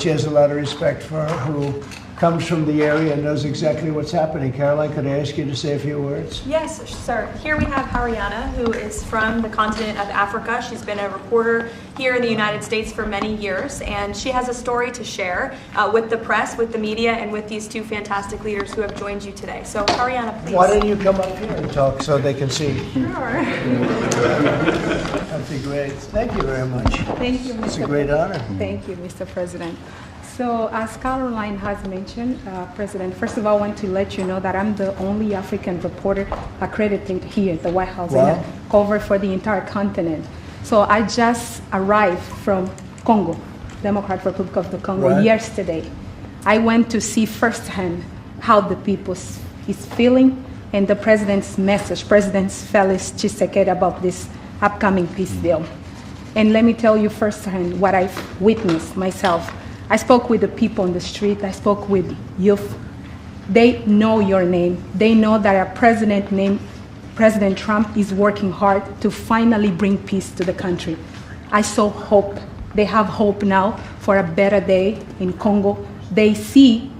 She has a lot of respect for her, who comes from the area and knows exactly what's happening. Caroline, could I ask you to say a few words? Yes, sir. Here we have Ariana, who is from the continent of Africa. She's been a reporter here in the United States for many years, and she has a story to share with the press, with the media, and with these two fantastic leaders who have joined you today. So, Ariana, please. Why don't you come up here and talk so they can see? Sure. That'd be great. Thank you very much. Thank you, Mr. It's a great honor. Thank you, Mr. President. So, as Caroline has mentioned, President, first of all, I want to let you know that I'm the only African reporter accredited here at the White House and cover for the entire continent. So I just arrived from Congo, Democratic Republic of the Congo, yesterday. I went to see firsthand how the people is feeling and the president's message, President Felix Tshisekedi, about this upcoming peace deal. And let me tell you firsthand what I've witnessed myself. I spoke with the people on the street. I spoke with youth. They know your name. They know that a president named President Trump is working hard to finally bring peace to the country. I saw hope. They have hope now for a better day in Congo. They see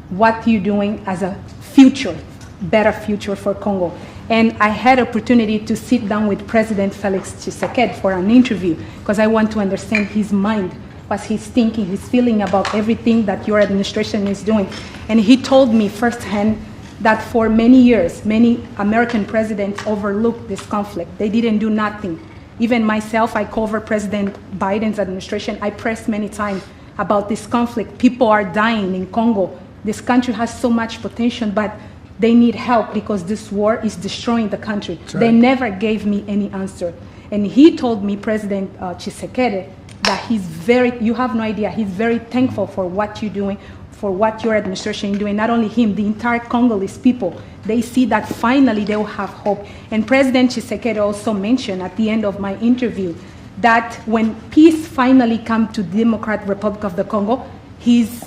what you're doing as a future, better future for Congo. And I had opportunity to sit down with President Felix Tshisekedi for an interview because I want to understand his mind, what he's thinking, his feeling about everything that your administration is doing. And he told me firsthand that for many years, many American presidents overlooked this conflict. They didn't do nothing. Even myself, I cover President Biden's administration. I pressed many times about this conflict. People are dying in Congo. This country has so much potential, but they need help because this war is destroying the country. Right. They never gave me any answer. And he told me, President Tshisekedi, that he's you have no idea, he's very thankful for what you're doing, for what your administration is doing. Not only him, the entire Congolese people, they see that finally they will have hope. And President Tshisekedi also mentioned at the end of my interview that when peace finally comes to the Democratic Republic of the Congo, he's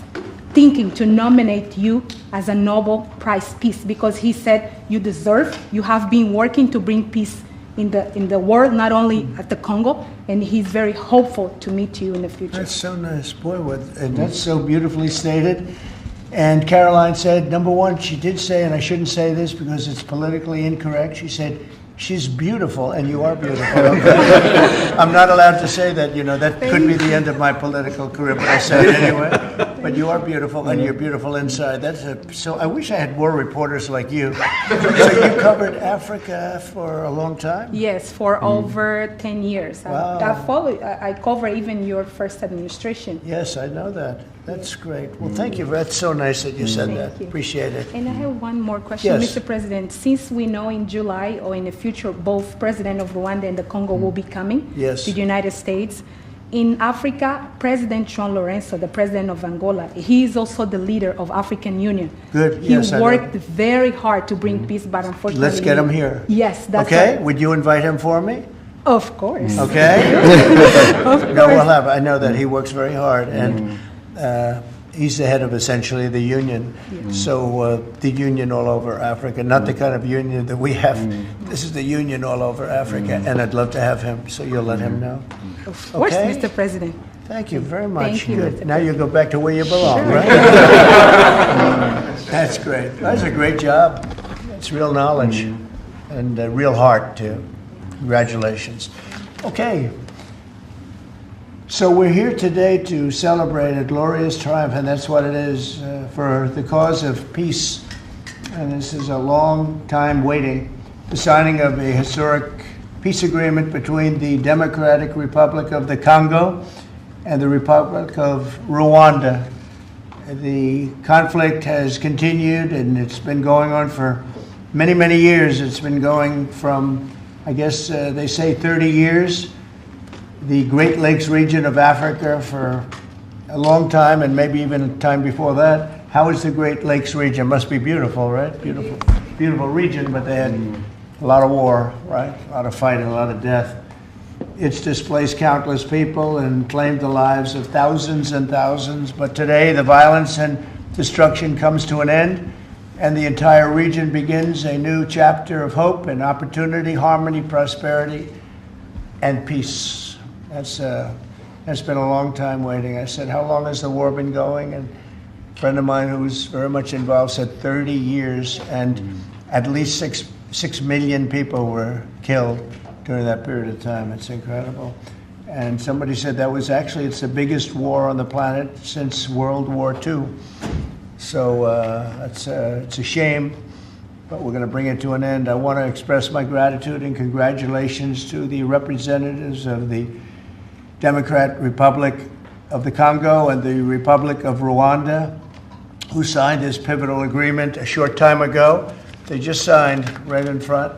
thinking to nominate you as a Nobel Prize Peace because he said you deserve, you have been working to bring peace in the world, not only at the Congo, and he's very hopeful to meet you in the future. That's so nice, boy, and that's so beautifully stated. And Caroline said, number one, she did say, and I shouldn't say this because it's politically incorrect, she said, she's beautiful, and you are beautiful. Okay? I'm not allowed to say that, you know, that could be the end of my political career, but I said it anyway. But you are beautiful, and you're beautiful inside. So I wish I had more reporters like you. So you covered Africa for a long time? Yes, for over 10 years. Wow. I cover even your first administration. Yes, I know that. That's great. Well, thank you. That's so nice that you said that. You. Appreciate it. And I have one more question, yes. Mr. President. Since we know in July or in the future, both President of Rwanda and the Congo will be coming to the United States. In Africa, President João Lourenço, the president of Angola, he is also the leader of African Union. Good. He worked very hard to bring peace, but unfortunately... Let's get him here. Yes, that's okay. right. Would you invite him for me? Of course. Okay. Of course. No, we'll have. I know that he works very hard, and he's the head of essentially the union. So the union all over Africa, not the kind of union that we have. This is the union all over Africa, and I'd love to have him. So you'll let him know. Of course, okay? Mr. President. Thank you very much. Thank you, good. Now you go back to where you belong, right? That's great. That's a great job. It's real knowledge and real heart too. Congratulations. Okay. So we're here today to celebrate a glorious triumph, and that's what it is, for the cause of peace. And this is a long time waiting, the signing of a historic peace agreement between the Democratic Republic of the Congo and the Republic of Rwanda. The conflict has continued, and it's been going on for many, many years. It's been going from, I guess they say 30 years. The Great Lakes region of Africa for a long time, and maybe even a time before that. How is the Great Lakes region? Must be beautiful, right? Beautiful, beautiful region, but they had a lot of war, right? A lot of fighting, a lot of death. It's displaced countless people and claimed the lives of thousands and thousands. But today, the violence and destruction comes to an end, and the entire region begins a new chapter of hope and opportunity, harmony, prosperity, and peace. That's And it's been a long time waiting. I said, how long has the war been going? And a friend of mine who was very much involved said 30 years, and at least 6 million people were killed during that period of time. It's incredible. And somebody said that was actually, it's the biggest war on the planet since World War II. So it's a shame, but we're going to bring it to an end. I want to express my gratitude and congratulations to the representatives of the Democratic Republic of the Congo and the Republic of Rwanda, who signed this pivotal agreement a short time ago. They just signed right in front.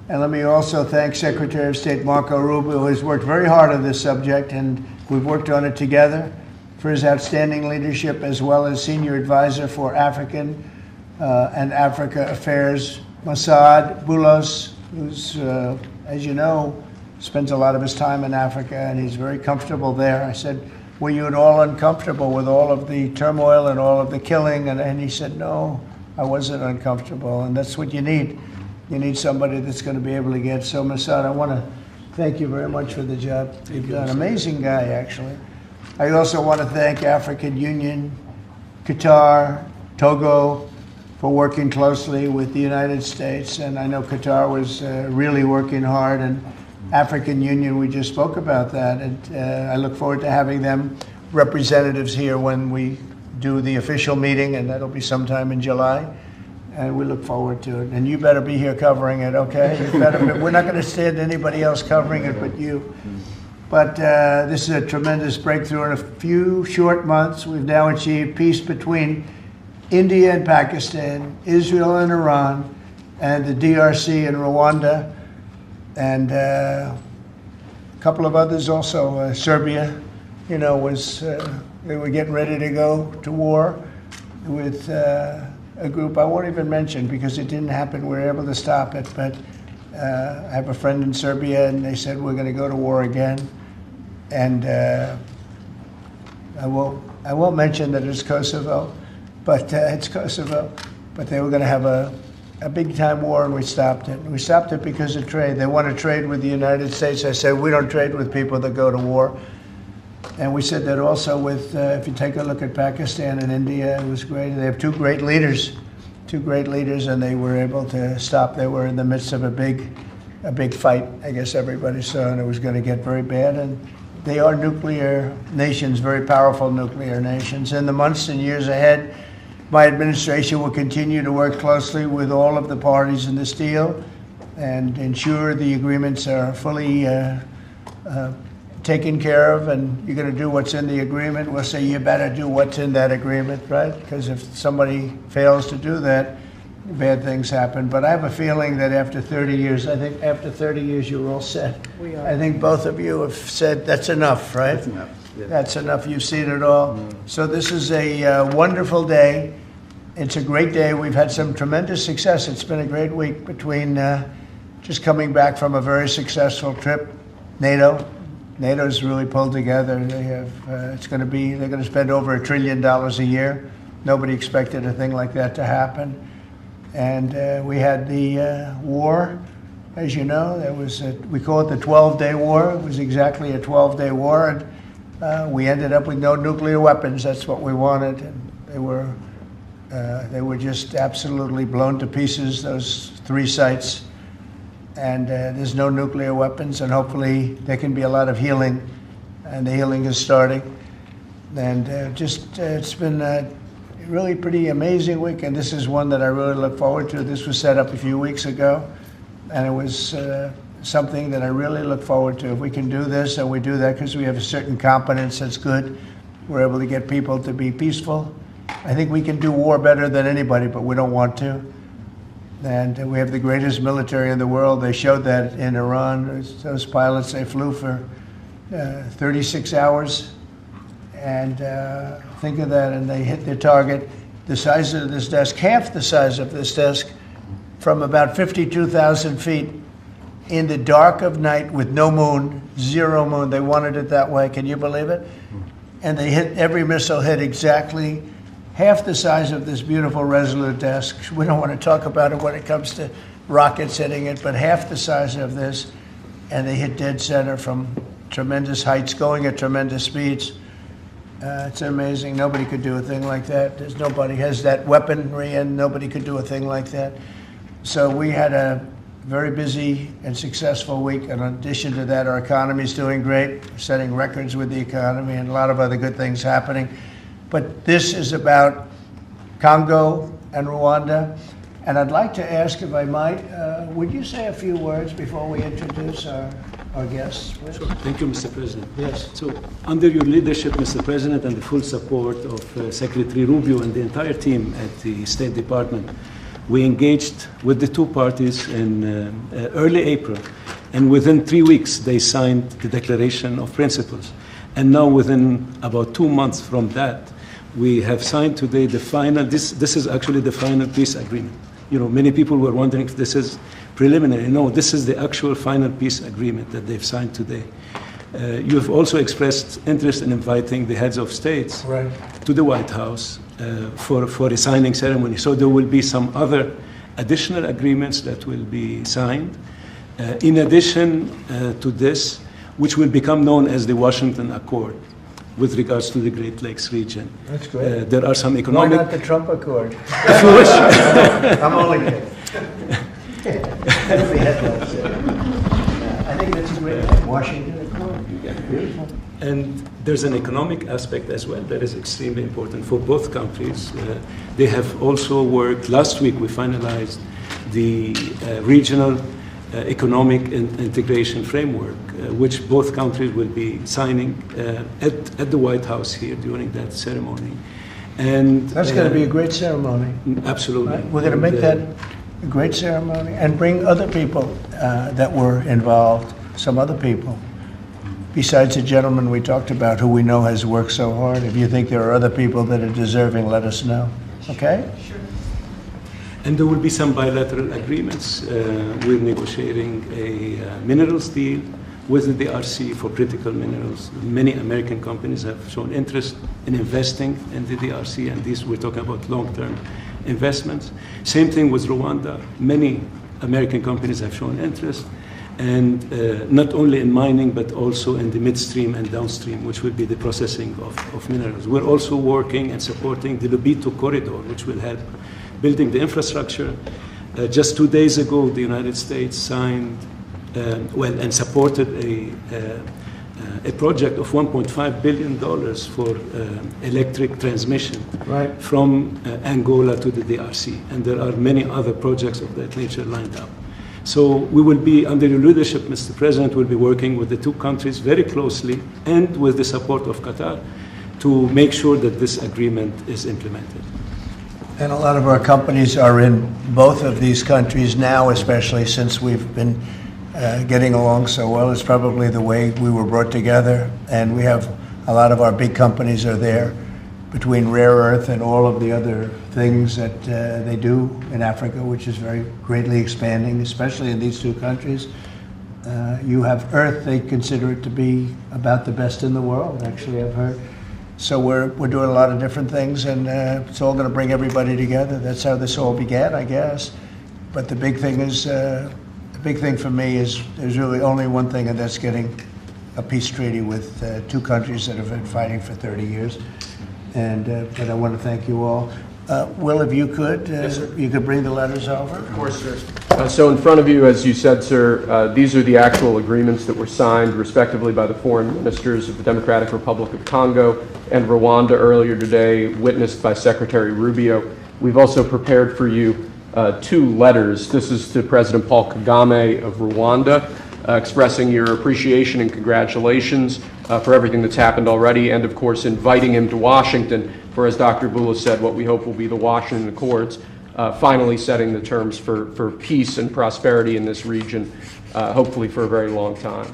And let me also thank Secretary of State Marco Rubio, who has worked very hard on this subject, and we've worked on it together, for his outstanding leadership, as well as Senior Advisor for African and Africa Affairs, Mossad Boulos, who's, as you know, spends a lot of his time in Africa, and he's very comfortable there. I said, were you at all uncomfortable with all of the turmoil and all of the killing? And he said, no, I wasn't uncomfortable, and that's what you need. You need somebody that's going to be able to get. So, Mossad, I want to thank you very much for the job you've done. Amazing guy, actually. I also want to thank African Union, Qatar, Togo, for working closely with the United States. And I know Qatar was really working hard, and African Union, we just spoke about that. And I look forward to having them representatives here when we do the official meeting, and that'll be sometime in July. And we look forward to it. And you better be here covering it, okay? We're not going to stand anybody else covering it but you. But this is a tremendous breakthrough. In a few short months, we've now achieved peace between India and Pakistan, Israel and Iran, and the DRC and Rwanda, and a couple of others also. Serbia, you know, was they were getting ready to go to war with a group I won't even mention because it didn't happen. We were able to stop it, but I have a friend in Serbia, and they said we're going to go to war again. And I won't mention that it's Kosovo, but it's Kosovo. But they were going to have a big time war, and we stopped it. We stopped it because of trade. They want to trade with the United States. I said we don't trade with people that go to war. And we said that also with, if you take a look at Pakistan and India, it was great. They have two great leaders, and they were able to stop. They were in the midst of a big fight, I guess everybody saw, and it was going to get very bad. And they are nuclear nations, very powerful nuclear nations. In the months and years ahead, my administration will continue to work closely with all of the parties in this deal and ensure the agreements are fully taken care of, and you're going to do what's in the agreement. We'll say you better do what's in that agreement, right? Because if somebody fails to do that, bad things happen. But I have a feeling that after 30 years, I think after 30 years you're all set. We are. I think both of you have said that's enough, right? That's enough. Yeah. That's enough. You've seen it all. So this is a wonderful day. It's a great day. We've had some tremendous success. It's been a great week between just coming back from a very successful trip, NATO's really pulled together. They have. They're going to spend over $1 trillion a year. Nobody expected a thing like that to happen. And we had the war, as you know. There was we call it the 12-day war. It was exactly a 12-day war, and we ended up with no nuclear weapons. That's what we wanted. And they were just absolutely blown to pieces. Those 3 sites. And there's no nuclear weapons, and hopefully there can be a lot of healing, and the healing is starting. And it's been a really pretty amazing week, and this is one that I really look forward to. This was set up a few weeks ago, and it was something that I really look forward to. If we can do this, and we do that because we have a certain competence that's good, we're able to get people to be peaceful. I think we can do war better than anybody, but we don't want to. And we have the greatest military in the world. They showed that in Iran. Those pilots, they flew for 36 hours. And think of that, and they hit their target. The size of this desk, half the size of this desk, from about 52,000 feet in the dark of night with no moon, 0 moon. They wanted it that way. Can you believe it? And they hit, every missile hit exactly half the size of this beautiful Resolute desk. We don't want to talk about it when it comes to rockets hitting it, but half the size of this, and they hit dead center from tremendous heights, going at tremendous speeds. It's amazing. Nobody could do a thing like that. Nobody has that weaponry, and nobody could do a thing like that. So we had a very busy and successful week. And in addition to that, our economy is doing great. We're setting records with the economy and a lot of other good things happening. But this is about Congo and Rwanda. And I'd like to ask, if I might, would you say a few words before we introduce our guests, please? Sure. Thank you, Mr. President. Yes. So, under your leadership, Mr. President, and the full support of Secretary Rubio and the entire team at the State Department, we engaged with the two parties in early April, and within 3 weeks, they signed the Declaration of Principles. And now, within about 2 months from that, we have signed today the final, this is actually the final peace agreement. You know, many people were wondering if this is preliminary. No, this is the actual final peace agreement that they've signed today. You have also expressed interest in inviting the heads of states to the White House for a signing ceremony. So there will be some other additional agreements that will be signed. In addition to this, which will become known as the Washington Accord with regards to the Great Lakes region. That's great. There are some economic... Why not the Trump Accord? If you wish. I'm only kidding. That'll be headlines. I think that's a great thing. Washington Accord. Beautiful. And there's an economic aspect as well that is extremely important for both countries. They have also worked, last week we finalized the regional economic integration framework, which both countries will be signing at the White House here during that ceremony. And That's going to be a great ceremony. Absolutely. Right? We're going to make that a great ceremony and bring other people that were involved, some other people. Besides the gentleman we talked about who we know has worked so hard, if you think there are other people that are deserving, let us know. Okay? Sure. And there will be some bilateral agreements. We're negotiating a minerals deal with the DRC for critical minerals. Many American companies have shown interest in investing in the DRC, and these we're talking about long-term investments. Same thing with Rwanda. Many American companies have shown interest, and not only in mining, but also in the midstream and downstream, which will be the processing of minerals. We're also working and supporting the Lobito corridor, which will help building the infrastructure. Just 2 days ago, the United States signed, and supported a project of $1.5 billion for electric transmission from Angola to the DRC. And there are many other projects of that nature lined up. So we will be, under your leadership, Mr. President, we'll be working with the two countries very closely and with the support of Qatar to make sure that this agreement is implemented. And a lot of our companies are in both of these countries now, especially since we've been getting along so well. It's probably the way we were brought together. And we have a lot of our big companies are there, between rare earth and all of the other things that they do in Africa, which is very greatly expanding, especially in these two countries. You have earth, they consider it to be about the best in the world, actually, I've heard. So we're doing a lot of different things, and it's all going to bring everybody together. That's how this all began, I guess. But the big thing is, the big thing for me is there's really only one thing, and that's getting a peace treaty with two countries that have been fighting for 30 years. And but I want to thank you all. Will, if you could, you could bring the letters over. Of course, sir. So in front of you, as you said, sir, these are the actual agreements that were signed respectively by the foreign ministers of the Democratic Republic of Congo and Rwanda earlier today, witnessed by Secretary Rubio. We've also prepared for you two letters. This is to President Paul Kagame of Rwanda, expressing your appreciation and congratulations for everything that's happened already, and of course inviting him to Washington for, as Dr. Bula said, what we hope will be the Washington Accords, finally setting the terms for peace and prosperity in this region, hopefully for a very long time.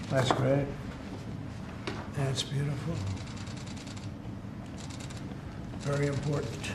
That's great. That's beautiful. Very important.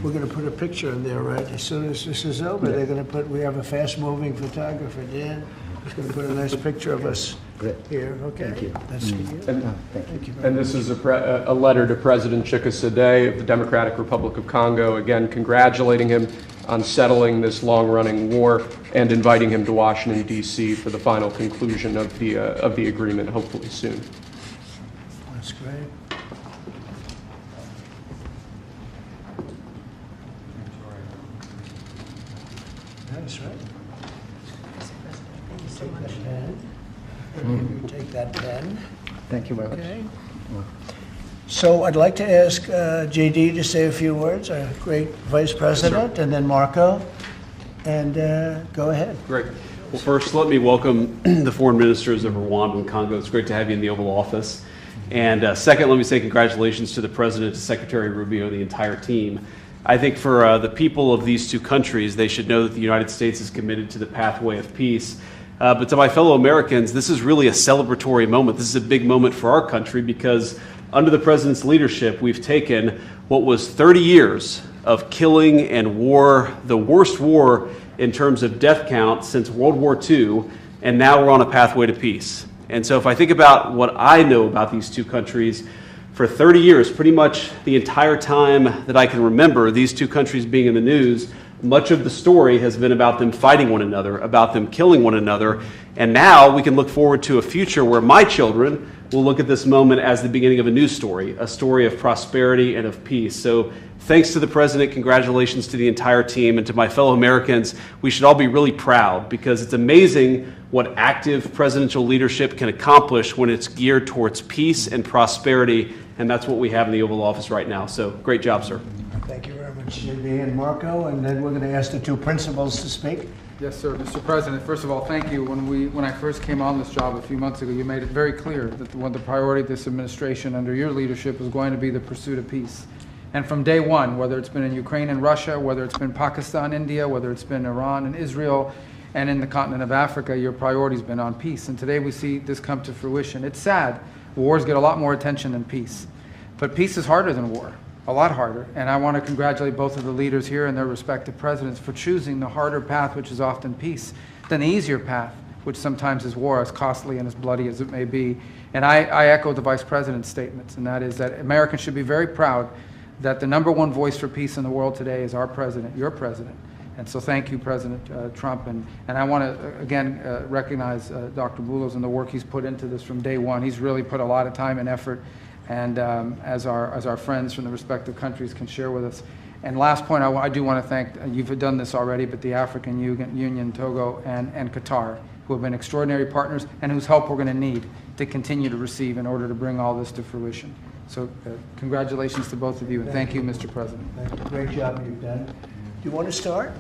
We're going to put a picture in there, right? As soon as this is over, they're going to put, we have a fast-moving photographer, Dan. He's going to put a nice picture of us Great. here, okay? Thank you. That's good. Thank you. And this is a letter to President Chikisade of the Democratic Republic of Congo, again congratulating him on settling this long-running war and inviting him to Washington, D.C. for the final conclusion of the agreement, hopefully soon. That's great. That's right. Take that pen. You take that pen. Thank you very much. Okay. So I'd like to ask JD to say a few words, our great Vice President, and then Marco, and go ahead. Great. Well, first, let me welcome the foreign ministers of Rwanda and Congo. It's great to have you in the Oval Office. And second, let me say congratulations to the President, to Secretary Rubio, the entire team. I think for the people of these two countries, they should know that the United States is committed to the pathway of peace. But to my fellow Americans, this is really a celebratory moment. This is a big moment for our country because under the President's leadership, we've taken what was 30 years of killing and war, the worst war in terms of death count since World War II, and now we're on a pathway to peace. And so if I think about what I know about these two countries, for 30 years, pretty much the entire time that I can remember these two countries being in the news, much of the story has been about them fighting one another, about them killing one another. And now we can look forward to a future where my children will look at this moment as the beginning of a new story, a story of prosperity and of peace. So thanks to the President, congratulations to the entire team, and to my fellow Americans. We should all be really proud because it's amazing what active presidential leadership can accomplish when it's geared towards peace and prosperity, and that's what we have in the Oval Office right now. So great job, sir. Thank you very much, JD and Marco, and then we're going to ask the two principals to speak. Yes, sir. Mr. President, first of all, thank you. When I first came on this job a few months ago, you made it very clear that one of the priority of this administration under your leadership was going to be the pursuit of peace. And from day one, whether it's been in Ukraine and Russia, whether it's been Pakistan, India, whether it's been Iran and Israel, and in the continent of Africa, your priority's been on peace. And today we see this come to fruition. It's sad. Wars get a lot more attention than peace. But peace is harder than war. A lot harder. And I want to congratulate both of the leaders here and their respective presidents for choosing the harder path, which is often peace, than the easier path, which sometimes is war, as costly and as bloody as it may be. And I echo the Vice President's statements, and that is that Americans should be very proud that the #1 voice for peace in the world today is our president, your president. And so thank you, President Trump. And I want to, again, recognize Dr. Boulos and the work he's put into this from day one. He's really put a lot of time and effort, and as our friends from the respective countries can share with us. And last point, I do want to thank, you've done this already, but the African Union, Togo, and Qatar, who have been extraordinary partners and whose help we're going to need to continue to receive in order to bring all this to fruition. So congratulations to both of you, and thank you, Mr. President. Thank you. Great job you've done. Do you want to start?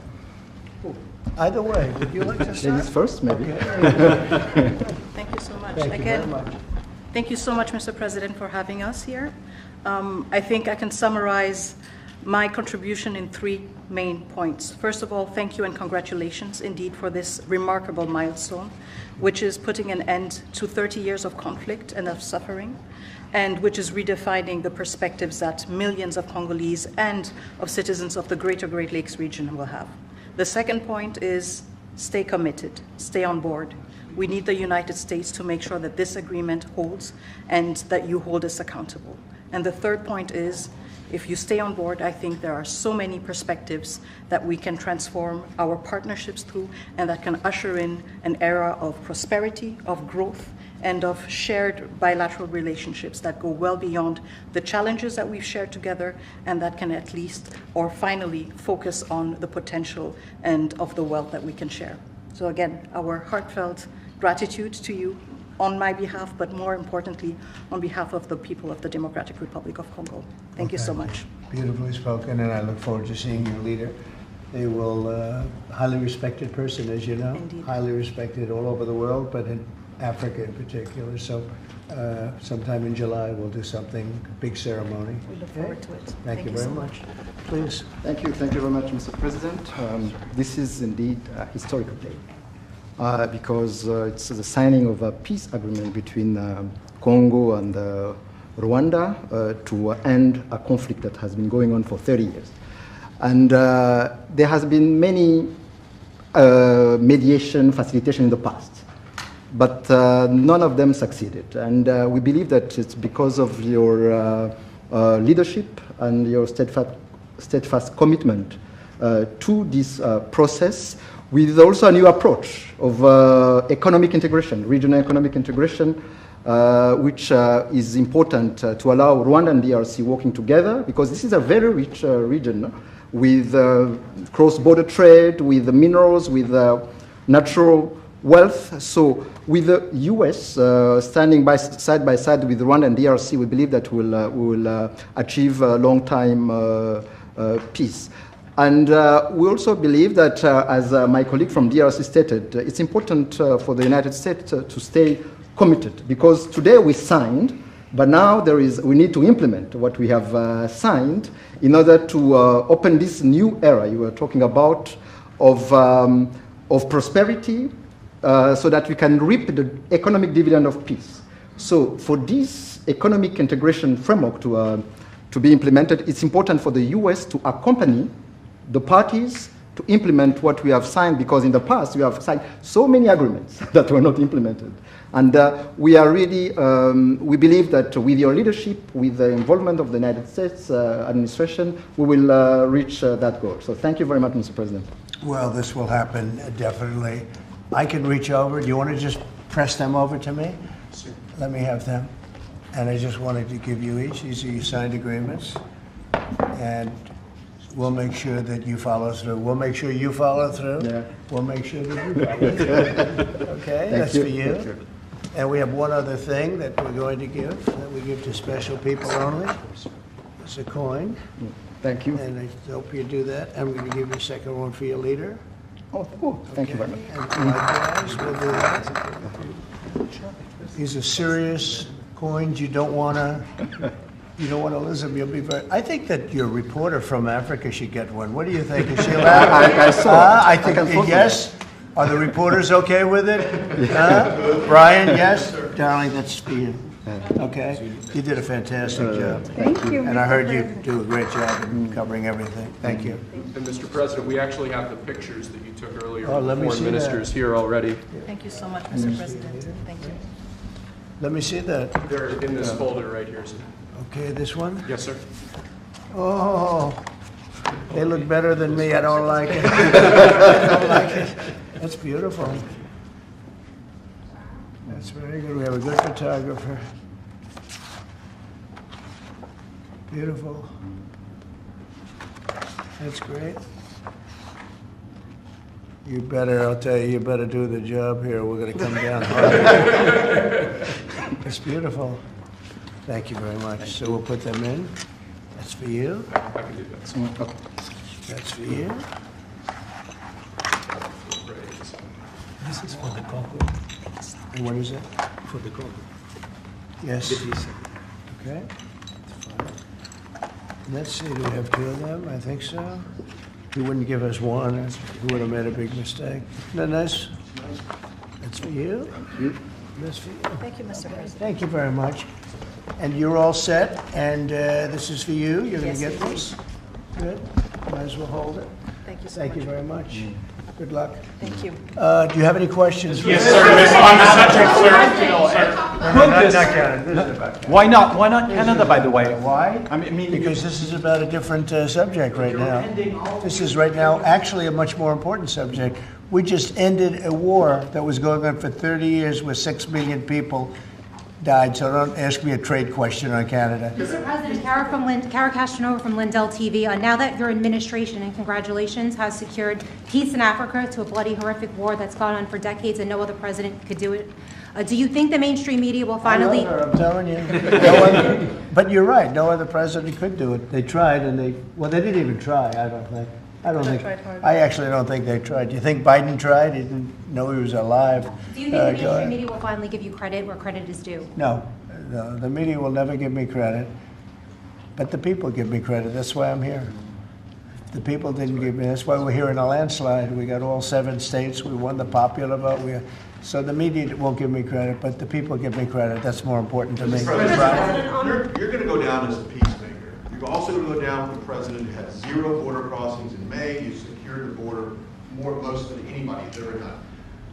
Either way, would you like to start? Ladies first, maybe. Okay. Thank you so much. Thank you very much. Thank you so much, Mr. President, for having us here. I think I can summarize my contribution in 3 main points. First of all, thank you and congratulations indeed for this remarkable milestone, which is putting an end to 30 years of conflict and of suffering, and which is redefining the perspectives that millions of Congolese and of citizens of the greater Great Lakes region will have. The second point is stay committed, stay on board. We need the United States to make sure that this agreement holds and that you hold us accountable. And the third point is, if you stay on board, I think there are so many perspectives that we can transform our partnerships through, and that can usher in an era of prosperity, of growth, and of shared bilateral relationships that go well beyond the challenges that we've shared together, and that can at least, or finally, focus on the potential and of the wealth that we can share. So again, our heartfelt gratitude to you on my behalf, but more importantly, on behalf of the people of the Democratic Republic of Congo. Thank you so much. Beautifully spoken, and I look forward to seeing your leader. They will, highly respected person, as you know. Indeed. Highly respected all over the world, but in Africa in particular. So sometime in July, we'll do something, big ceremony. We look forward to it. Thank you very much. Please. Thank you very much, Mr. President. This is indeed a historical day because it's the signing of a peace agreement between Congo and Rwanda to end a conflict that has been going on for 30 years. And there has been many mediation, facilitation in the past. but none of them succeeded. And we believe that it's because of your leadership and your steadfast commitment to this process, with also a new approach of economic integration, regional economic integration, which is important to allow Rwanda and DRC working together, because this is a very rich region with cross-border trade, with minerals, with natural wealth. So with the US standing side by side with Rwanda and DRC, we believe that we will achieve a long-time peace. And we also believe that, as my colleague from DRC stated, it's important for the United States to stay committed, because today we signed, but now we need to implement what we have signed in order to open this new era you were talking about of prosperity, so that we can reap the economic dividend of peace. So for this economic integration framework to be implemented, it's important for the US to accompany the parties to implement what we have signed, because in the past we have signed so many agreements that were not implemented. And we are really, we believe that with your leadership, with the involvement of the United States administration, we will reach that goal. So thank you very much, Mr. President. Well, this will happen definitely. I can reach over. Do you want to just press them over to me? Sure. Let me have them. And I just wanted to give you each. These are your signed agreements. And we'll make sure that you follow through. We'll make sure you follow through. Yeah. We'll make sure that you follow through. Okay, that's for you. Thank you. And we have one other thing that we're going to give, that we give to special people only. It's a coin. Thank you. And I hope you do that. I'm going to give you a second one for your leader. Oh, cool. Thank you very much. And likewise, we'll do that. These are serious coins. You don't want to lose them. You'll be very. I think that your reporter from Africa should get one. What do you think? Is she allowed? I saw. I think yes. Are the reporters okay with it? Brian, yes? Darling, that's for you. Okay? You did a fantastic job. Thank you. And I heard you do a great job in covering everything. Thank you. And Mr. President, we actually have the pictures that you took earlier Oh, of let the me foreign see ministers that. here already. Thank you so much, Mr. President. Thank you. Let me see that. They're in this folder right here, sir. Okay, this one? Yes, sir. Oh, they look better than me. I don't like it. I don't like it. That's beautiful. That's very good. We have a good photographer. Beautiful. That's great. You better, I'll tell you, you better do the job here. We're going to come down hard. It's beautiful. Thank you very much. So we'll put them in. That's for you. I can do that. That's for you. This is for the Congo. And what is it? For the Congo. Yes. Okay. Let's see, do we have two of them? I think so. He wouldn't give us one. He would have made a big mistake. Isn't that nice? That's for you. That's for you. Thank you, Mr. President. Thank you very much. And you're all set, and this is for you. You're going to get this. Good. Might as well hold it. Thank you so Thank much. you very much. Good luck. Thank you. Do you have any questions? Yes, sir. On the subject, sir. Not Canada. This is about Canada. Why not? Why not Canada, by the way? Why? I mean, Because this is about a different subject right now. This is right now actually a much more important subject. We just ended a war that was going on for 30 years where 6 million people died, so don't ask me a trade question on Canada. Mr. President, Kara Castanova from Lindell TV. Now that your administration, and congratulations, has secured peace in Africa to a bloody, horrific war that's gone on for decades and no other president could do it, do you think the mainstream media will finally... I love her, I'm telling you. No other, but you're right, no other president could do it. They tried and they didn't even try, I don't think. I actually don't think they tried. Do you think Biden tried? He didn't know he was alive. Do you think the mainstream media will finally give you credit where credit is due? No, the media will never give me credit, but the people give me credit. That's why I'm here. The people didn't give me. That's why we're here in a landslide. We got all 7 states. We won the popular vote. So the media won't give me credit, but the people give me credit. That's more important to me. You're going to go down as a peacemaker. You're also going to go down with the president who had 0 border crossings in May. You secured the border most than anybody has ever done.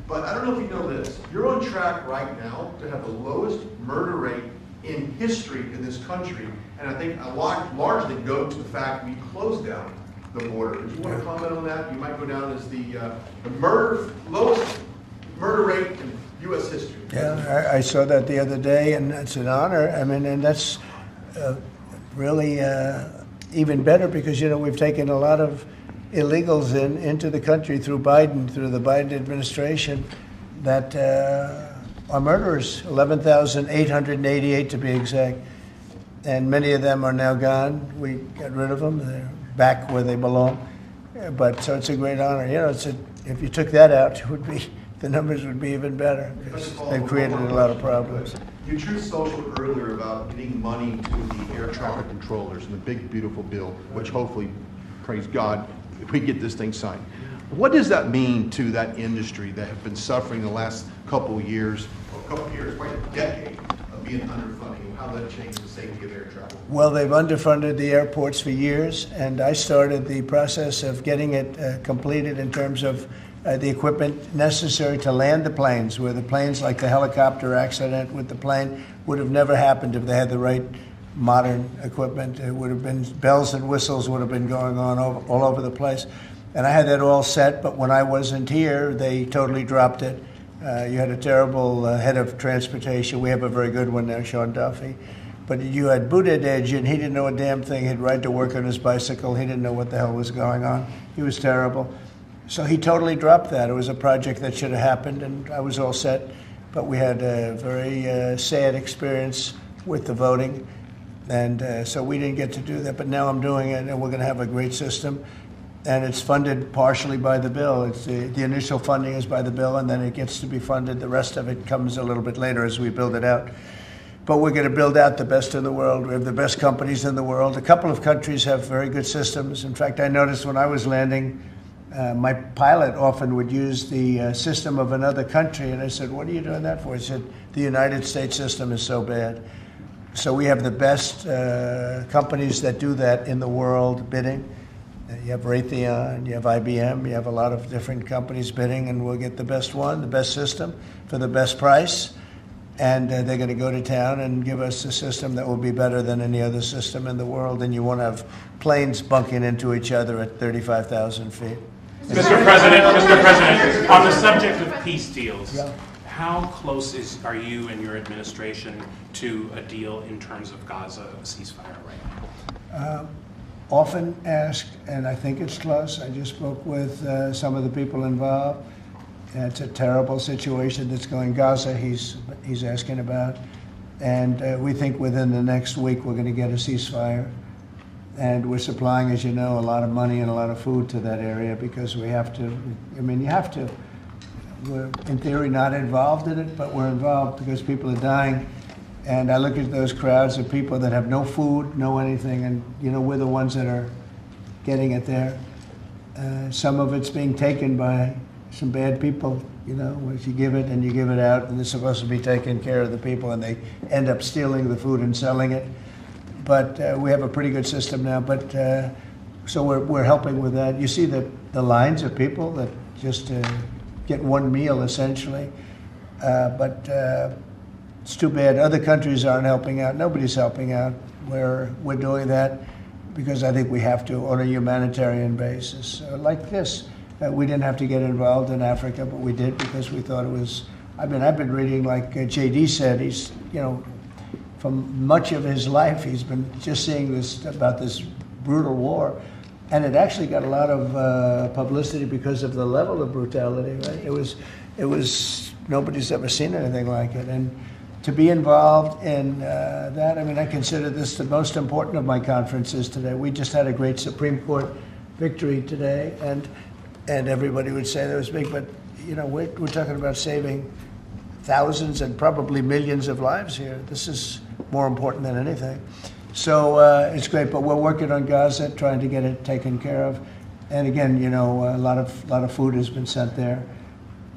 But I don't know if you know this. You're on track right now to have the lowest murder rate in history in this country. And I think a lot largely go to the fact we closed down the border. If you want to comment on that, you might go down as the lowest murder rate in U.S. history. Yeah, I saw that the other day, and it's an honor. I mean, and that's really even better because, you know, we've taken a lot of illegals into the country through the Biden administration that are murderers, 11,888 to be exact. And many of them are now gone. We got rid of them. They're back where they belong. But so it's a great honor. You know, if you took that out, the numbers would be even better. They've created a lot of problems. You Truth Social earlier about getting money to the air traffic controllers and the big, beautiful bill, which hopefully, praise God, we get this thing signed. What does that mean to that industry that have been suffering the last couple of years, quite a decade of being underfunding, and how that changed the safety of air travel? Well, they've underfunded the airports for years, and I started the process of getting it completed in terms of the equipment necessary to land the planes, where the planes, like the helicopter accident with the plane, would have never happened if they had the right modern equipment. It would have been bells and whistles would have been going on all over the place. And I had that all set, but when I wasn't here, they totally dropped it. You had a terrible head of transportation. We have a very good one now, Sean Duffy. But you had Buttigieg, and he didn't know a damn thing. He'd ride to work on his bicycle. He didn't know what the hell was going on. He was terrible. So he totally dropped that. It was a project that should have happened, and I was all set. But we had a very sad experience with the voting. And so we didn't get to do that, but now I'm doing it, and we're going to have a great system. And it's funded partially by the bill. It's the initial funding is by the bill, and then it gets to be funded. The rest of it comes a little bit later as we build it out. But we're going to build out the best in the world. We have the best companies in the world. A couple of countries have very good systems. In fact, I noticed when I was landing, my pilot often would use the system of another country, and I said, "What are you doing that for?" He said, "The United States system is so bad." So we have the best companies that do that in the world bidding. You have Raytheon, you have IBM, you have a lot of different companies bidding, and we'll get the best one, the best system for the best price. And they're going to go to town and give us a system that will be better than any other system in the world. And you won't have planes bunking into each other at 35,000 feet. Mr. President, on the subject of peace deals, Yeah. how close are you and your administration to a deal in terms of Gaza ceasefire right now? Often asked, and I think it's close. I just spoke with some of the people involved. It's a terrible situation that's going Gaza, he's asking about. And we think within the next week we're going to get a ceasefire. And we're supplying, as you know, a lot of money and a lot of food to that area because we have to. I mean, you have to. We're, in theory, not involved in it, but we're involved because people are dying. And I look at those crowds of people that have no food, no anything, and, you know, we're the ones that are getting it there. Some of it's being taken by some bad people, you know, if you give it and you give it out, and they're supposed to be taking care of the people, and they end up stealing the food and selling it. But we have a pretty good system now, but so we're helping with that. You see the lines of people that just get one meal, essentially. But it's too bad other countries aren't helping out. Nobody's helping out. We're doing that because I think we have to on a humanitarian basis. Like this, we didn't have to get involved in Africa, but we did because we thought it was. I mean, I've been reading, like J.D. said, he's, you know, from much of his life, he's been just seeing this about this brutal war, and it actually got a lot of publicity because of the level of brutality. Right? It was nobody's ever seen anything like it, and to be involved in that, I mean, I consider this the most important of my conferences today. We just had a great Supreme Court victory today, and everybody would say that was big, but you know, we're talking about saving thousands and probably millions of lives here. This is more important than anything. So it's great, but we're working on Gaza, trying to get it taken care of. And again, you know, a lot of food has been sent there.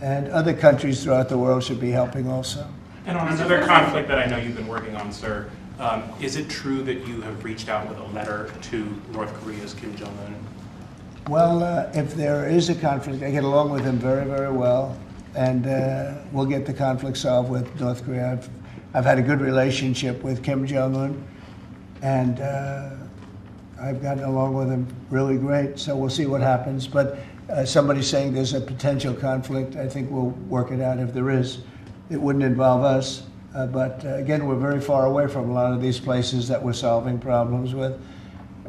And other countries throughout the world should be helping also. And on another conflict that I know you've been working on, sir, is it true that you have reached out with a letter to North Korea's Kim Jong-un? Well, if there is a conflict, I get along with him very, very well. and we'll get the conflict solved with North Korea. I've had a good relationship with Kim Jong-un, and I've gotten along with him really great, so we'll see what happens. But somebody's saying there's a potential conflict. I think we'll work it out if there is. It wouldn't involve us, but again, we're very far away from a lot of these places that we're solving problems with.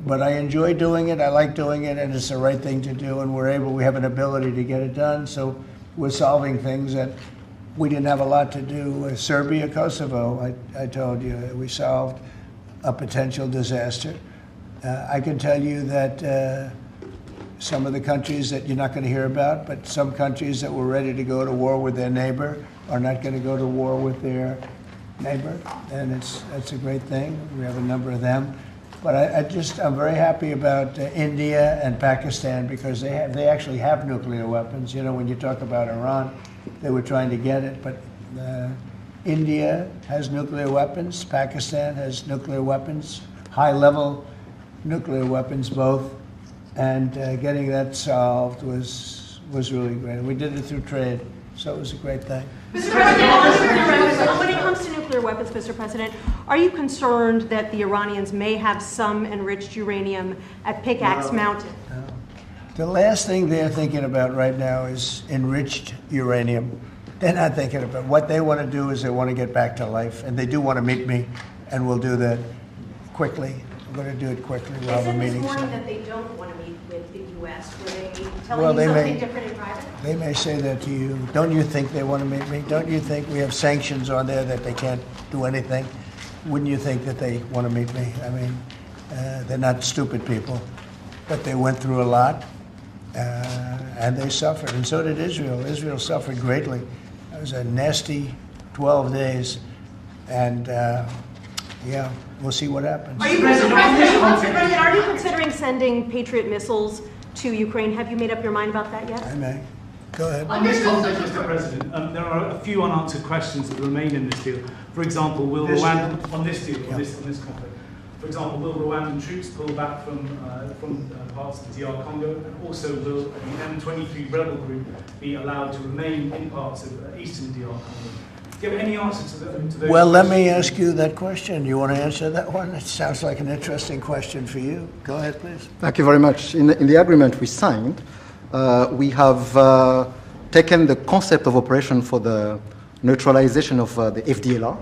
But I enjoy doing it, I like doing it, and it's the right thing to do, and we have an ability to get it done, so we're solving things that we didn't have a lot to do. Serbia, Kosovo, I told you, we solved a potential disaster. I can tell you that some of the countries that you're not going to hear about, but some countries that were ready to go to war with their neighbor are not going to go to war with their neighbor, and that's a great thing. We have a number of them. But I'm very happy about India and Pakistan because they actually have nuclear weapons. You know, when you talk about Iran, they were trying to get it, but India has nuclear weapons, Pakistan has nuclear weapons, high-level nuclear weapons both, and getting that solved was really great. We did it through trade, so it was a great thing. Mr. President, when it comes to nuclear weapons, Mr. President, are you concerned that the Iranians may have some enriched uranium at Pickaxe Mountain? No. The last thing they're thinking about right now is enriched uranium. They're not thinking about what they want to do is they want to get back to life, and they do want to meet me, and we'll do that quickly. We're going to do it quickly. We'll have a meeting. They said this morning that they don't want to meet with the U.S. Were they telling you something different in private? They may say that to you. Don't you think they want to meet me? Don't you think we have sanctions on there that they can't do anything? Wouldn't you think that they want to meet me? I mean, they're not stupid people, but they went through a lot, and they suffered, and so did Israel. Israel suffered greatly. It was a nasty 12 days, and yeah, we'll see what happens. Mr. President, are you considering sending Patriot missiles to Ukraine? Have you made up your mind about that yet? I may. Go ahead. On this context, Mr. President, there are a few unanswered questions that remain in this deal. For example, will Rwanda, on this deal, on this conflict, for example, will Rwandan troops pull back from parts of the DR Congo? And also, will the M23 rebel group be allowed to remain in parts of eastern DR Congo? Do you have any answer to those Well, let me questions? ask you that question. You want to answer that one? It sounds like an interesting question for you. Go ahead, please. Thank you very much. In the agreement we signed, we have taken the concept of operation for the neutralization of the FDLR,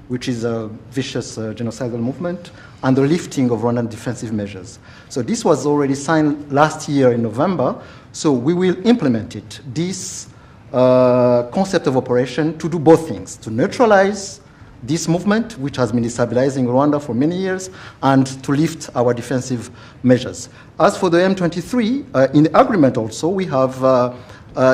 which is a vicious genocidal movement, and the lifting of Rwandan defensive measures. So this was already signed last year in November, so we will implement it. This concept of operation to do both things, to neutralize this movement, which has been destabilizing Rwanda for many years, and to lift our defensive measures. As for the M23, in the agreement also, we have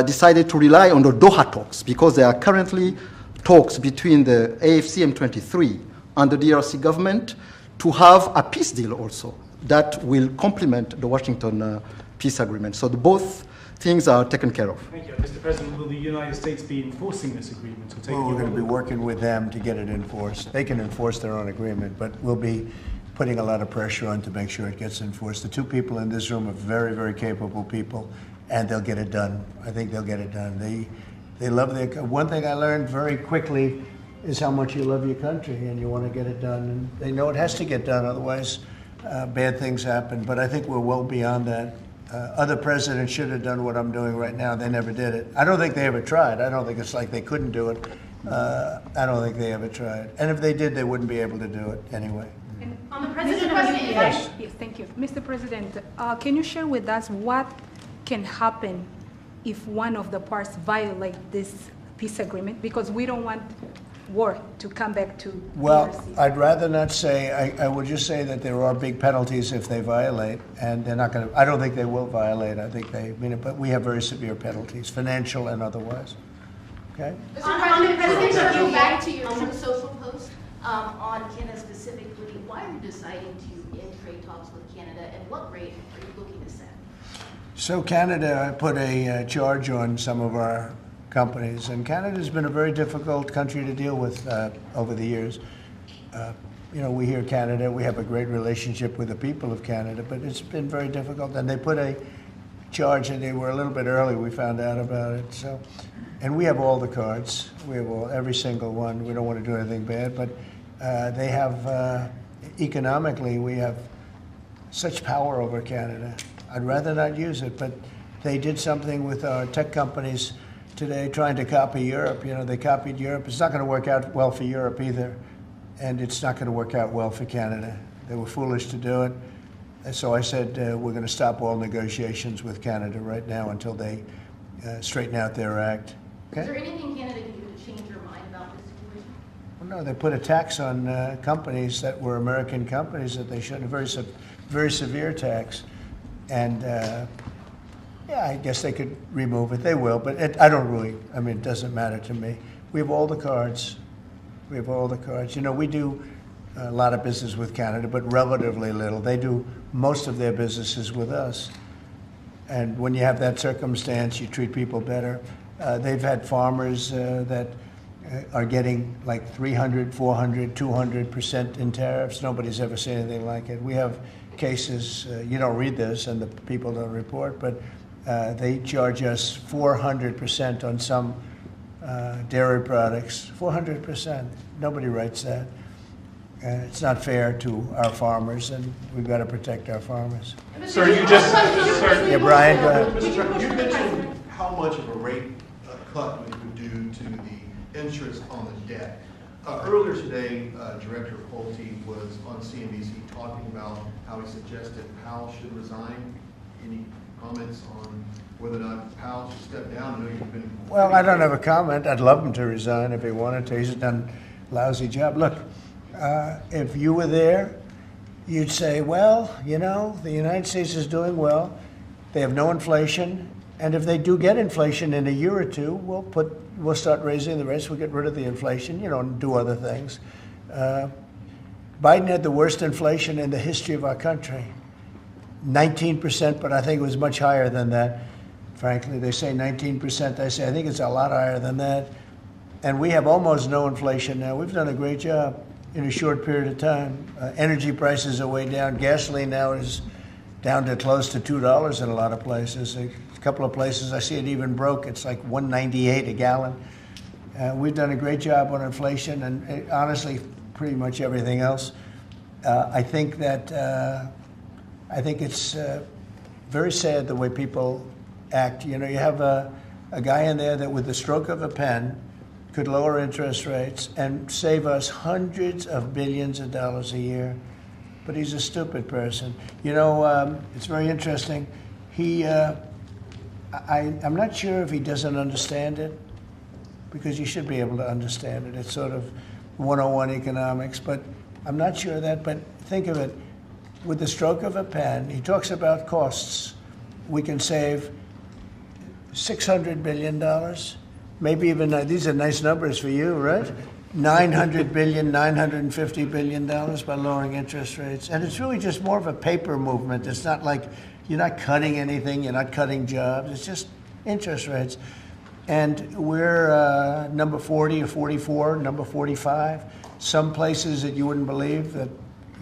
decided to rely on the Doha talks, because there are currently talks between the AFC M23 and the DRC government to have a peace deal also that will complement the Washington peace agreement. So both things are taken care of. Thank you. Mr. President, will the United States be enforcing this agreement? Or taking We're going to be working with them to get it enforced. They can enforce their own agreement, but we'll be putting a lot of pressure on to make sure it gets enforced. The two people in this room are very, very capable people, and they'll get it done. I think they'll get it done. They love their. One thing I learned very quickly is how much you love your country and you want to get it done. And they know it has to get done, otherwise bad things happen. But I think we're well beyond that. Other presidents should have done what I'm doing right now. They never did it. I don't think they ever tried. I don't think it's like they couldn't do it. I don't think they ever tried. And if they did, they wouldn't be able to do it anyway. On the President Mr. of President, Yes. yes, thank you. Mr. President, can you share with us what can happen if one of the parts violate this peace agreement? Because we don't want war to come back to Well, DRC. I'd rather not say. I would just say that there are big penalties if they violate, and they're not going to. I don't think they will violate. I think they mean it, but we have very severe penalties, financial and otherwise. Okay. Mr. President, to go back to your Truth Social post on Canada specifically, why are you deciding to end trade talks with Canada, and what rate are you looking to set? So Canada put a charge on some of our companies, and Canada's been a very difficult country to deal with over the years. You know, we hear Canada, we have a great relationship with the people of Canada, but it's been very difficult, and they put a charge, and they were a little bit early. We found out about it. So, and we have all the cards. We have every single one. We don't want to do anything bad, but they have economically. We have such power over Canada. I'd rather not use it, but they did something with our tech companies today, trying to copy Europe. You know, they copied Europe. It's not going to work out well for Europe either, and it's not going to work out well for Canada. They were foolish to do it. And so I said, we're going to stop all negotiations with Canada right now until they straighten out their act. Okay? Is there anything Canada can do to change your mind about this situation? Well, no, they put a tax on companies that were American companies that they shouldn't, a very severe tax. And yeah, I guess they could remove it. They will, but I don't really, I mean, it doesn't matter to me. We have all the cards. We have all the cards. You know, we do a lot of business with Canada, but relatively little. They do most of their businesses with us. And when you have that circumstance, you treat people better. They've had farmers that are getting like 300, 400, 200% in tariffs. Nobody's ever seen anything like it. We have cases, you don't read this and the people don't report, but they charge us 400% on some dairy products. 400%. Nobody writes that. It's not fair to our farmers, and we've got to protect our farmers. Sir, you just, sir, yeah, Brian, go ahead. Mr. Trump, you mentioned how much of a rate cut we would do to the interest on the debt. Earlier today, Director Pulte was on CNBC talking about how he suggested Powell should resign. Any comments on whether or not Powell should step down? I know you've been... Well, I don't have a comment. I'd love him to resign if he wanted to. He's done a lousy job. Look, if you were there, you'd say, well, you know, the United States is doing well. They have no inflation. And if they do get inflation in a year or two, we'll start raising the rates. We'll get rid of the inflation, you know, and do other things. Biden had the worst inflation in the history of our country. 19%, but I think it was much higher than that. Frankly, they say 19%. I say, I think it's a lot higher than that. And we have almost no inflation now. We've done a great job in a short period of time. Energy prices are way down. Gasoline now is down to close to $2 in a lot of places. A couple of places, I see it even broke. It's like $1.98 a gallon. We've done a great job on inflation and honestly, pretty much everything else. I think it's very sad the way people act. You know, you have a guy in there that with the stroke of a pen could lower interest rates and save us hundreds of billions of dollars a year. But he's a stupid person. You know, it's very interesting. I'm not sure if he doesn't understand it, because you should be able to understand it. It's sort of 101 economics, but I'm not sure of that. But think of it, with the stroke of a pen, he talks about costs. We can save $600 billion, maybe even, these are nice numbers for you, right? $900 billion, $950 billion by lowering interest rates. And it's really just more of a paper movement. It's not like you're not cutting anything, you're not cutting jobs, it's just interest rates. And we're number 40 or 44, number 45. Some places that you wouldn't believe that,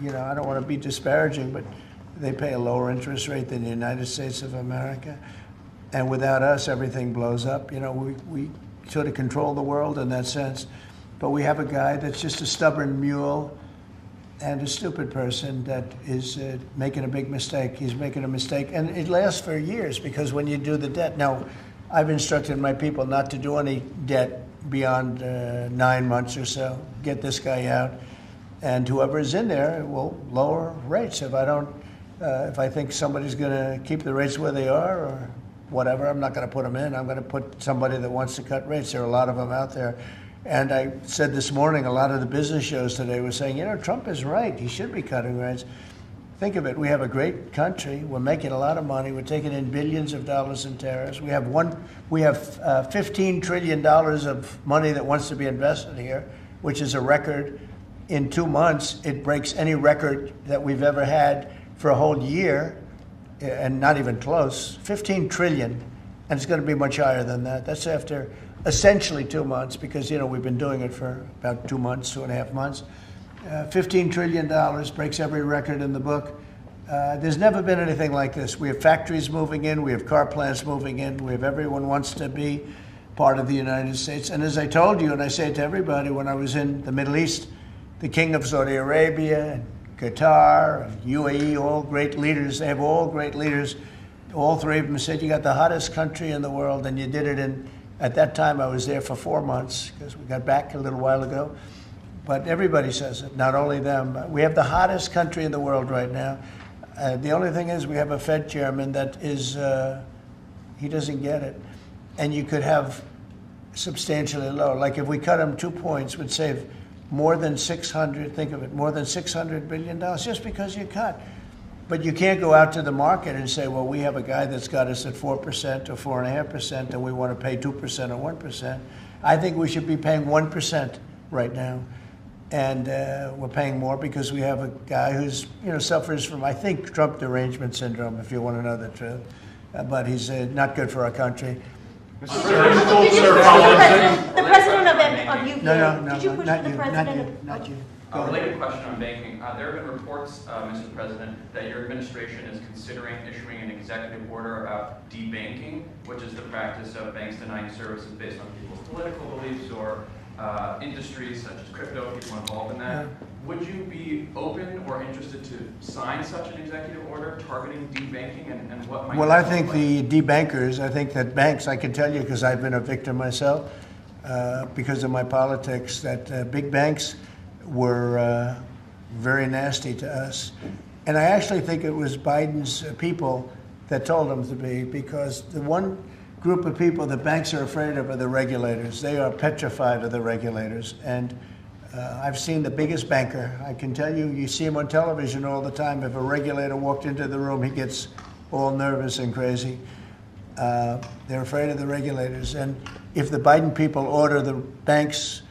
you know, I don't want to be disparaging, but they pay a lower interest rate than the United States of America. And without us, everything blows up. You know, we sort of control the world in that sense. But we have a guy that's just a stubborn mule and a stupid person that is making a big mistake. He's making a mistake. And it lasts for years, because when you do the debt, now, I've instructed my people not to do any debt beyond 9 months or so. Get this guy out. And whoever is in there will lower rates. If I think somebody's going to keep the rates where they are or whatever, I'm not going to put them in. I'm going to put somebody that wants to cut rates. There are a lot of them out there. And I said this morning, a lot of the business shows today were saying, you know, Trump is right. He should be cutting rates. Think of it. We have a great country. We're making a lot of money. We're taking in billions of dollars in tariffs. We have $15 trillion of money that wants to be invested here, which is a record. In 2 months, it breaks any record that we've ever had for a whole year, and not even close. 15 trillion, and it's going to be much higher than that. That's after essentially 2 months, because, you know, we've been doing it for about 2 months, 2.5 months. $15 trillion breaks every record in the book. There's never been anything like this. We have factories moving in, we have car plants moving in, we have everyone wants to be part of the United States. And as I told you, and I say it to everybody, when I was in the Middle East, the King of Saudi Arabia, and Qatar, and UAE, all great leaders, they have all great leaders. All three of them said, you got the hottest country in the world, and you did it in, at that time I was there for 4 months, because we got back a little while ago. But everybody says it, not only them. We have the hottest country in the world right now. The only thing is we have a Fed chairman that is, he doesn't get it. And you could have substantially lower. Like if we cut him 2 points, would save more than 600, think of it, more than $600 billion just because you cut. But you can't go out to the market and say, well, we have a guy that's got us at 4% or 4.5% and we want to pay 2% or 1%. I think we should be paying 1% right now. And we're paying more because we have a guy who's, suffers from, I think, Trump derangement syndrome, if you want to know the truth. But he's not good for our country. The president of UK. No, Did you push not the you, president? not you. A related question on banking. There have been reports, Mr. President, that your administration is considering issuing an executive order about debanking, which is the practice of banks denying services based on people's political beliefs or industries such as crypto, people involved in that. Would you be open or interested to sign such an executive order targeting debanking, and what might? Well, I think the debankers, I think that banks, I can tell you because I've been a victim myself, because of my politics, that big banks were very nasty to us. And I actually think it was Biden's people that told them to be, because the one group of people that banks are afraid of are the regulators. They are petrified of the regulators. And I've seen the biggest banker. I can tell you, you see him on television all the time. If a regulator walked into the room, he gets all nervous and crazy. They're afraid of the regulators. And if the Biden people order the banks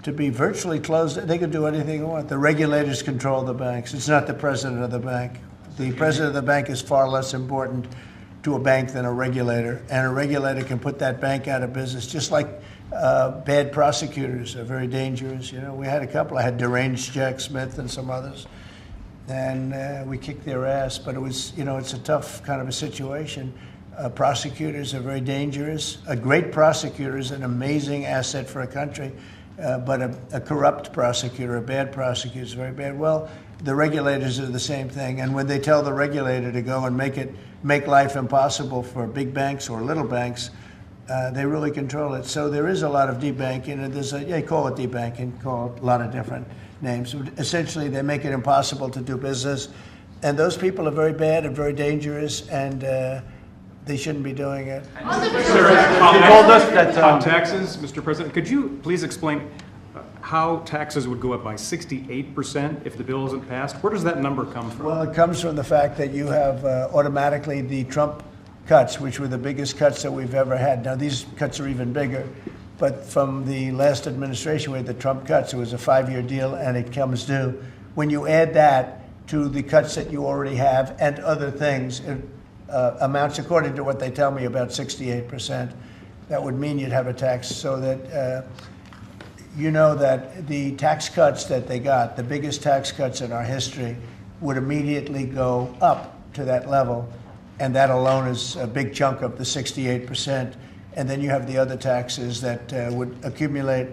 to be virtually closed, they can do anything they want. The regulators control the banks. It's not the president of the bank. The president of the bank is far less important to a bank than a regulator. And a regulator can put that bank out of business, just like bad prosecutors are very dangerous. We had a couple. I had deranged Jack Smith and some others. And we kicked their ass. But it was, it's a tough kind of a situation. Prosecutors are very dangerous. A great prosecutor is an amazing asset for a country. But a corrupt prosecutor, a bad prosecutor is very bad. Well, the regulators are the same thing. And when they tell the regulator to go and make life impossible for big banks or little banks, they really control it. So there is a lot of debanking, and they call it debanking, call it a lot of different names. Essentially, they make it impossible to do business. And those people are very bad and very dangerous, and they shouldn't be doing it. Sir, you told us that on taxes, Mr. President, could you please explain how taxes would go up by 68% if the bill isn't passed? Where does that number come from? Well, it comes from the fact that you have automatically the Trump cuts, which were the biggest cuts that we've ever had. Now, these cuts are even bigger, but from the last administration, we had the Trump cuts. It was a 5-year deal, and it comes due. When you add that to the cuts that you already have and other things, it amounts, according to what they tell me, about 68%. That would mean you'd have a tax so that that the tax cuts that they got, the biggest tax cuts in our history, would immediately go up to that level. And that alone is a big chunk of the 68%. And then you have the other taxes that would accumulate.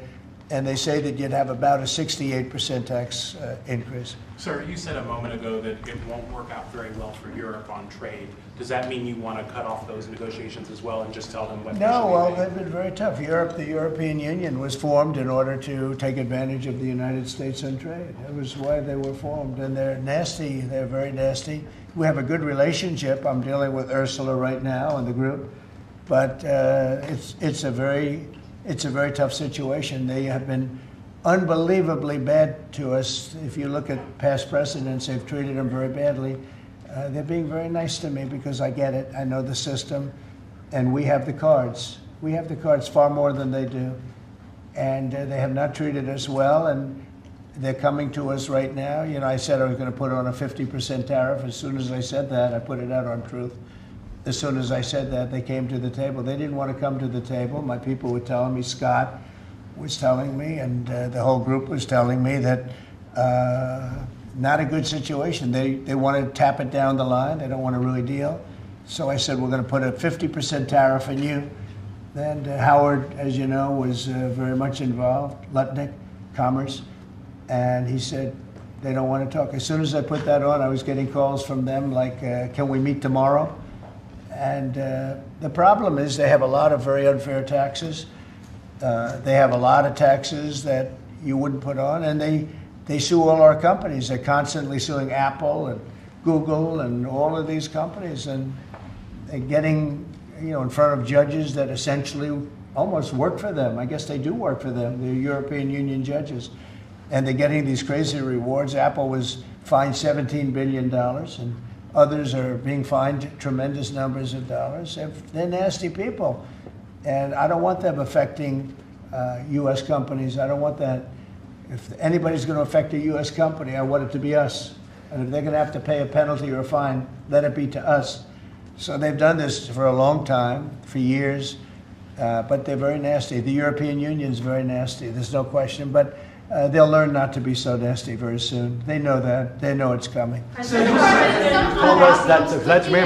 And they say that you'd have about a 68% tax increase. Sir, you said a moment ago that it won't work out very well for Europe on trade. Does that mean you want to cut off those negotiations as well and just tell them what they should be No, well, paying? they've been very tough. The European Union was formed in order to take advantage of the United States on trade. That was why they were formed. And they're nasty. They're very nasty. We have a good relationship. I'm dealing with Ursula right now and the group. But it's a very tough situation. They have been unbelievably bad to us. If you look at past precedents, they've treated them very badly. They're being very nice to me because I get it. I know the system, and we have the cards. We have the cards far more than they do, and they have not treated us well, and they're coming to us right now. I said I was going to put on a 50% tariff. As soon as I said that, I put it out on Truth. As soon as I said that, they came to the table. They didn't want to come to the table. My people were telling me, Scott was telling me, and the whole group was telling me that not a good situation. They want to tap it down the line. They don't want to really deal. So I said, we're going to put a 50% tariff on you. Then Howard, as you know, was very much involved, Lutnick, Commerce, and he said, they don't want to talk. As soon as I put that on, I was getting calls from them like, can we meet tomorrow? And the problem is they have a lot of very unfair taxes. They have a lot of taxes that you wouldn't put on, and they sue all our companies. They're constantly suing Apple and Google and all of these companies, and they're getting, in front of judges that essentially almost work for them. I guess they do work for them. They're European Union judges. And they're getting these crazy rewards. Apple was fined $17 billion, and others are being fined tremendous numbers of dollars. They're nasty people. And I don't want them affecting U.S. companies. I don't want that. If anybody's going to affect a U.S. company, I want it to be us. And if they're going to have to pay a penalty or a fine, let it be to us. So they've done this for a long time, for years, but they're very nasty. The European Union is very nasty, there's no question, but they'll learn not to be so nasty very soon. They know that. They know it's coming. Told us that Vladimir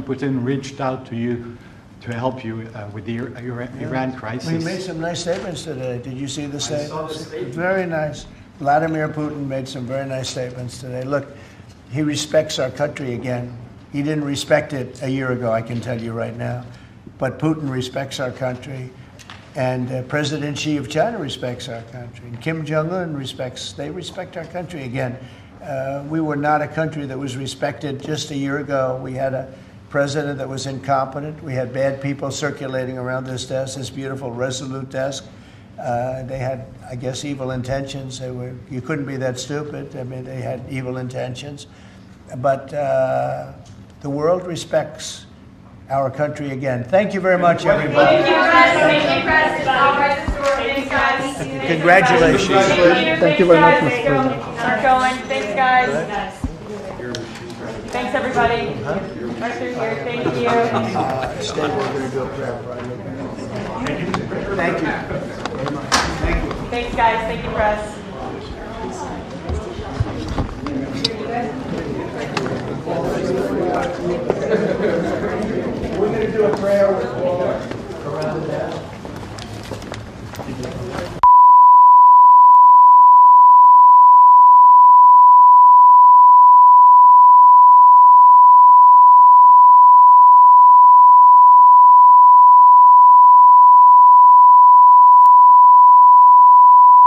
Putin reached out to you to help you with the Iran crisis. We made some nice statements today. Did you see the statements? Very nice. Vladimir Putin made some very nice statements today. Look, he respects our country again. He didn't respect it a year ago, I can tell you right now. But Putin respects our country. And President Xi of China respects our country. And Kim Jong-un they respect our country again. We were not a country that was respected just a year ago. We had a president that was incompetent. We had bad people circulating around this desk, this beautiful, resolute desk. They had, I guess, evil intentions. You couldn't be that stupid. I mean, they had evil intentions. But the world respects our country again. Thank you very much, everybody. Thank you, Press. Thank you, Press. I'll write the story. Thanks, guys. Congratulations. Thank you very much, Mr. President. Start going. Thanks, guys. Thanks, everybody. Right through here. Thank you. Stay, we're going to do a prayer. Thank you. Very much. Thank you. Thanks, guys. Thank you, Press. Thank you.